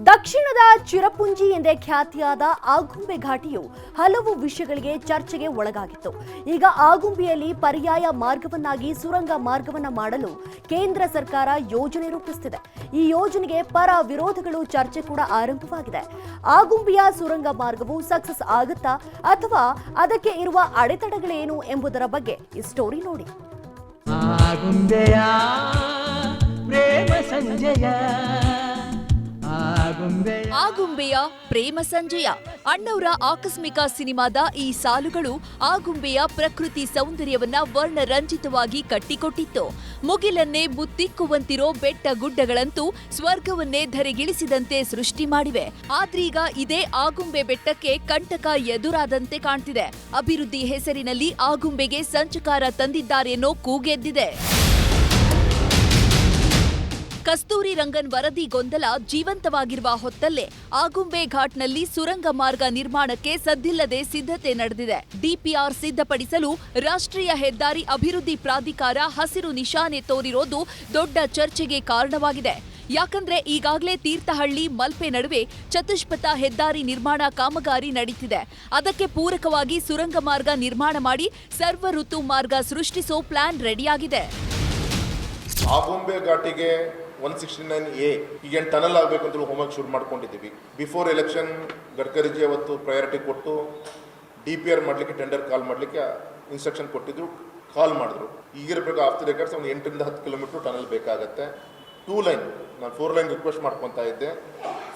ದಕ್ಷಿಣದ ಚಿರಪುಂಜಿ ಎಂದೇ ಖ್ಯಾತಿಯಾದ ಆಗುಂಬೆ ಘಾಟಿಯು ಹಲವು ವಿಷಯಗಳಿಗೆ ಚರ್ಚೆಗೆ ಒಳಗಾಗಿತ್ತು. ಈಗ ಆಗುಂಬೆಯಲ್ಲಿ ಪರ್ಯಾಯ ಮಾರ್ಗವನ್ನಾಗಿ ಸುರಂಗ ಮಾರ್ಗವನ್ನ ಮಾಡಲು ಕೇಂದ್ರ ಸರ್ಕಾರ ಯೋಜನೆ ರೂಪಿಸುತ್ತಿದೆ. ಈ ಯೋಜನೆಗೆ ಪರ ವಿರೋಧಗಳು ಚರ್ಚೆ ಕೂಡ ಆರಂಭವಾಗಿದೆ. ಆಗುಂಬೆಯ ಸುರಂಗ ಮಾರ್ಗವು ಸಕ್ಸಸ್ ಆಗುತ್ತಾ ಅಥವಾ ಅದಕ್ಕೆ ಇರುವ ಅಡೆತಡೆಗಳೇನು ಎಂಬುದರ ಬಗ್ಗೆ ಈ ಸ್ಟೋರಿ ನೋಡಿ. ಆಗುಂಬೆಯ ಪ್ರೇಮ ಸಂಜಯ, ಆಗುಂಬೆಯ ಪ್ರೇಮ ಸಂಜಯ ಅಣ್ಣವರ ಆಕಸ್ಮಿಕ ಸಿನಿಮಾದ ಈ ಸಾಲುಗಳು ಆಗುಂಬೆಯ ಪ್ರಕೃತಿ ಸೌಂದರ್ಯವನ್ನ ವರ್ಣರಂಜಿತವಾಗಿ ಕಟ್ಟಿಕೊಟ್ಟಿತ್ತು. ಮುಗಿಲನ್ನೇ ಮುತ್ತಿಕ್ಕುವಂತಿರೋ ಬೆಟ್ಟ ಗುಡ್ಡಗಳಂತೂ ಸ್ವರ್ಗವನ್ನೇ ಧರೆಗಿಳಿಸಿದಂತೆ ಸೃಷ್ಟಿ ಮಾಡಿವೆ. ಆದ್ರೀಗ ಇದೇ ಆಗುಂಬೆ ಬೆಟ್ಟಕ್ಕೆ ಕಂಟಕ ಎದುರಾದಂತೆ ಕಾಣ್ತಿದೆ. ಅಭಿವೃದ್ಧಿ ಹೆಸರಿನಲ್ಲಿ ಆಗುಂಬೆಗೆ ಸಂಚಕಾರ ತಂದಿದ್ದಾರೆನ್ನೋ ಕೂಗೆದ್ದಿದೆ. ಕಸ್ತೂರಿ ರಂಗನ್ ವರದಿ ಗೊಂದಲ ಜೀವಂತವಾಗಿರುವ ಹೊತ್ತಲ್ಲೇ ಆಗುಂಬೆ ಘಾಟ್ನಲ್ಲಿ ಸುರಂಗ ಮಾರ್ಗ ನಿರ್ಮಾಣಕ್ಕೆ ಸದ್ದಿಲ್ಲದೆ ಸಿದ್ಧತೆ ನಡೆದಿದೆ. ಡಿಪಿಆರ್ ಸಿದ್ಧಪಡಿಸಲು ರಾಷ್ಟ್ರೀಯ ಹೆದ್ದಾರಿ ಅಭಿವೃದ್ಧಿ ಪ್ರಾಧಿಕಾರ ಹಸಿರು ನಿಶಾನೆ ತೋರಿರೋದು ದೊಡ್ಡ ಚರ್ಚೆಗೆ ಕಾರಣವಾಗಿದೆ. ಯಾಕಂದ್ರೆ ಈಗಾಗಲೇ ತೀರ್ಥಹಳ್ಳಿ ಮಲ್ಪೆ ನಡುವೆ ಚತುಷ್ಪಥ ಹೆದ್ದಾರಿ ನಿರ್ಮಾಣ ಕಾಮಗಾರಿ ನಡೀತಿದೆ. ಅದಕ್ಕೆ ಪೂರಕವಾಗಿ ಸುರಂಗ ಮಾರ್ಗ ನಿರ್ಮಾಣ ಮಾಡಿ ಸರ್ವ ಋತು ಮಾರ್ಗ ಸೃಷ್ಟಿಸೋ ಪ್ಲಾನ್ ರೆಡಿಯಾಗಿದೆ. ಆಗುಂಬೆ ಘಾಟಿಗೆ 169A ಈಗ ಟನಲ್ ಆಗಬೇಕು ಅಂತ ಹೋಮ್ವರ್ಕ್ ಶುರು ಮಾಡ್ಕೊಂಡಿದ್ದೀವಿ. ಬಿಫೋರ್ ಎಲೆಕ್ಷನ್ ಗಡ್ಕರಿಜಿ ಅವತ್ತು ಪ್ರಯಾರಿಟಿ ಕೊಟ್ಟು DPR ಮಾಡಲಿಕ್ಕೆ ಟೆಂಡರ್ ಕಾಲ್ ಮಾಡಲಿಕ್ಕೆ ಇನ್ಸ್ಟ್ರಕ್ಷನ್ ಕೊಟ್ಟಿದ್ರು, ಕಾಲ್ ಮಾಡಿದ್ರು. ಈಗಿರಬೇಕು ಆಫ್ ದಿ ರೆಕಾರ್ಡ್ಸ್ ಒಂದು 8 ರಿಂದ 10 ಕಿಲೋಮೀಟರ್ ಟನಲ್ ಬೇಕಾಗತ್ತೆ. 2 ಲೈನ್, ನಾನು 4 ಲೈನ್ ರಿಕ್ವೆಸ್ಟ್ ಮಾಡ್ಕೊತಾ ಇದ್ದೆ.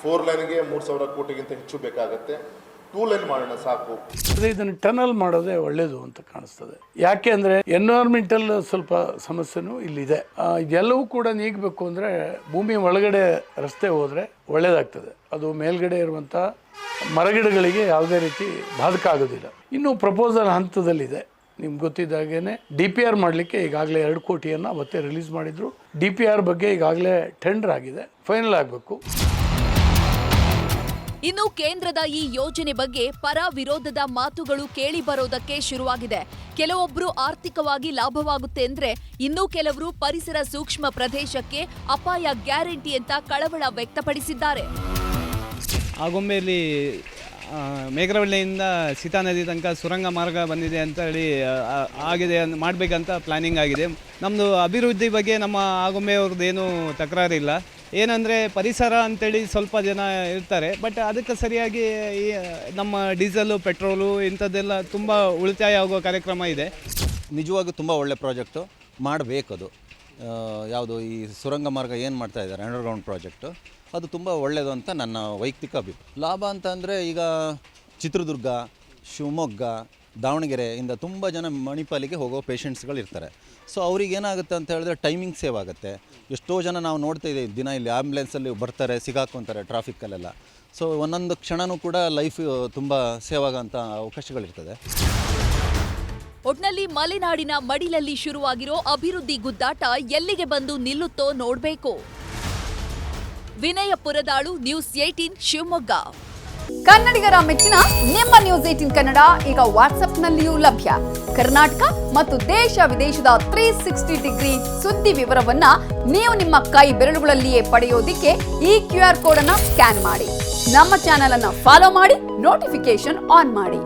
4 ಲೈನ್ಗೆ 3,000 ಕೋಟಿಗಿಂತ ಹೆಚ್ಚು ಬೇಕಾಗತ್ತೆ. 2 ಲೈನ್ ಮಾಡೋಣ ಸಾಕು. ಇದನ್ನು ಟನಲ್ ಮಾಡೋದೇ ಒಳ್ಳೇದು ಅಂತ ಕಾಣಿಸ್ತದೆ. ಯಾಕೆ ಅಂದರೆ ಎನ್ವೈರ್ಮೆಂಟಲ್ ಸ್ವಲ್ಪ ಸಮಸ್ಯೆನೂ ಇಲ್ಲಿದೆ. ಇದೆಲ್ಲವೂ ಕೂಡ ನೀಗಬೇಕು ಅಂದರೆ ಭೂಮಿ ಒಳಗಡೆ ರಸ್ತೆ ಹೋದರೆ ಒಳ್ಳೇದಾಗ್ತದೆ. ಅದು ಮೇಲ್ಗಡೆ ಇರುವಂಥ ಮರಗಿಡಗಳಿಗೆ ಯಾವುದೇ ರೀತಿ ಬಾಧಕ ಆಗೋದಿಲ್ಲ. ಇನ್ನು ಪ್ರಪೋಸಲ್ ಹಂತದಲ್ಲಿದೆ. ನಿಮ್ಗೆ ಗೊತ್ತಿದ್ದಾಗೇನೆ DPR ಮಾಡಲಿಕ್ಕೆ ಈಗಾಗಲೇ 2 ಕೋಟಿಯನ್ನು ಅವತ್ತೇ ರಿಲೀಸ್ ಮಾಡಿದ್ರು. DPR ಬಗ್ಗೆ ಈಗಾಗಲೇ ಟೆಂಡರ್ ಆಗಿದೆ, ಫೈನಲ್ ಆಗಬೇಕು. ಇನ್ನು ಕೇಂದ್ರದ ಈ ಯೋಜನೆ ಬಗ್ಗೆ ಪರ ವಿರೋಧದ ಮಾತುಗಳು ಕೇಳಿ ಬರೋದಕ್ಕೆ ಶುರುವಾಗಿದೆ. ಕೆಲವೊಬ್ರು ಆರ್ಥಿಕವಾಗಿ ಲಾಭವಾಗುತ್ತೆ ಅಂದ್ರೆ ಇನ್ನೂ ಕೆಲವರು ಪರಿಸರ ಸೂಕ್ಷ್ಮ ಪ್ರದೇಶಕ್ಕೆ ಅಪಾಯ ಗ್ಯಾರಂಟಿ ಅಂತ ಕಳವಳ ವ್ಯಕ್ತಪಡಿಸಿದ್ದಾರೆ. ಆಗುಂಬೆಯಲ್ಲಿ ಮೇಘರವಳ್ಳಿಯಿಂದ ಸೀತಾ ನದಿ ತನಕ ಸುರಂಗ ಮಾರ್ಗ ಬಂದಿದೆ ಅಂತ ಹೇಳಿ ಆಗಿದೆ, ಮಾಡಬೇಕಂತ ಪ್ಲಾನಿಂಗ್ ಆಗಿದೆ. ನಮ್ಮದು ಅಭಿವೃದ್ಧಿ ಬಗ್ಗೆ ನಮ್ಮ ಆಗುಂಬೆಯವ್ರದ್ದೇನು ತಕರಾರಿಲ್ಲ. ಏನಂದರೆ ಪರಿಸರ ಅಂತೇಳಿ ಸ್ವಲ್ಪ ಜನ ಇರ್ತಾರೆ, ಬಟ್ ಅದಕ್ಕೆ ಸರಿಯಾಗಿ ನಮ್ಮ ಡೀಸೆಲು ಪೆಟ್ರೋಲು ಇಂಥದ್ದೆಲ್ಲ ತುಂಬ ಉಳಿತಾಯ ಆಗೋ ಕಾರ್ಯಕ್ರಮ ಇದೆ. ನಿಜವಾಗೂ ತುಂಬ ಒಳ್ಳೆ ಪ್ರಾಜೆಕ್ಟು, ಮಾಡಬೇಕದು. ಯಾವುದು ಈ ಸುರಂಗ ಮಾರ್ಗ ಏನು ಮಾಡ್ತಾ ಇದ್ದಾರೆ ಅಂಡರ್ಗ್ರೌಂಡ್ ಪ್ರಾಜೆಕ್ಟು, ಅದು ತುಂಬ ಒಳ್ಳೆಯದು ಅಂತ ನನ್ನ ವೈಯಕ್ತಿಕ ಅಭಿಪ್ರಾಯ. ಲಾಭ ಅಂತ ಅಂದರೆ ಈಗ ಚಿತ್ರದುರ್ಗ, ಶಿವಮೊಗ್ಗ, ದಾವಣಗೆರೆ ಇಂದ ತುಂಬ ಜನ ಮಣಿಪಾಲಿಗೆ ಹೋಗೋ ಪೇಷಂಟ್ಸ್ಗಳು ಇರ್ತಾರೆ. ಸೊ ಅವ್ರಿಗೆ ಏನಾಗುತ್ತೆ ಅಂತ ಹೇಳಿದ್ರೆ ಟೈಮಿಂಗ್ ಸೇವ್ ಆಗುತ್ತೆ. ಎಷ್ಟೋ ಜನ ನಾವು ನೋಡ್ತಾ ಇದ್ದೀವಿ, ದಿನ ಇಲ್ಲಿ ಆ್ಯಂಬುಲೆನ್ಸಲ್ಲಿ ಬರ್ತಾರೆ, ಸಿಗಾಕೊಂತಾರೆ ಟ್ರಾಫಿಕ್ಕಲ್ಲೆಲ್ಲ. ಸೊ ಒಂದೊಂದು ಕ್ಷಣವೂ ಕೂಡ ಲೈಫ್ ತುಂಬ ಸೇವ್ ಆಗೋಂಥ ಅವಕಾಶಗಳಿರ್ತದೆ. ಒಟ್ನಲ್ಲಿ ಮಲೆನಾಡಿನ ಮಡಿಲಲ್ಲಿ ಶುರುವಾಗಿರೋ ಅಭಿವೃದ್ಧಿ ಗುದ್ದಾಟ ಎಲ್ಲಿಗೆ ಬಂದು ನಿಲ್ಲುತ್ತೋ ನೋಡಬೇಕು. ವಿನಯ ಪುರದಾಳು, ನ್ಯೂಸ್ 18 ಶಿವಮೊಗ್ಗ. ಕನ್ನಡಿಗರ ಮೆಚ್ಚಿನ ನಿಮ್ಮ ನ್ಯೂಸ್ 18 ಕನ್ನಡ ಈಗ ವಾಟ್ಸ್ಆಪ್ನಲ್ಲಿಯೂ ಲಭ್ಯ. ಕರ್ನಾಟಕ ಮತ್ತು ದೇಶ ವಿದೇಶದ 360 ಡಿಗ್ರಿ ಸುದ್ದಿ ವಿವರವನ್ನ ನೀವು ನಿಮ್ಮ ಕೈ ಬೆರಳುಗಳಲ್ಲಿಯೇ ಪಡೆಯೋದಿಕ್ಕೆ ಈ QR ಕೋಡ್ ಅನ್ನು ಸ್ಕ್ಯಾನ್ ಮಾಡಿ. ನಮ್ಮ ಚಾನೆಲ್ ಅನ್ನು ಫಾಲೋ ಮಾಡಿ, ನೋಟಿಫಿಕೇಶನ್ ಆನ್ ಮಾಡಿ.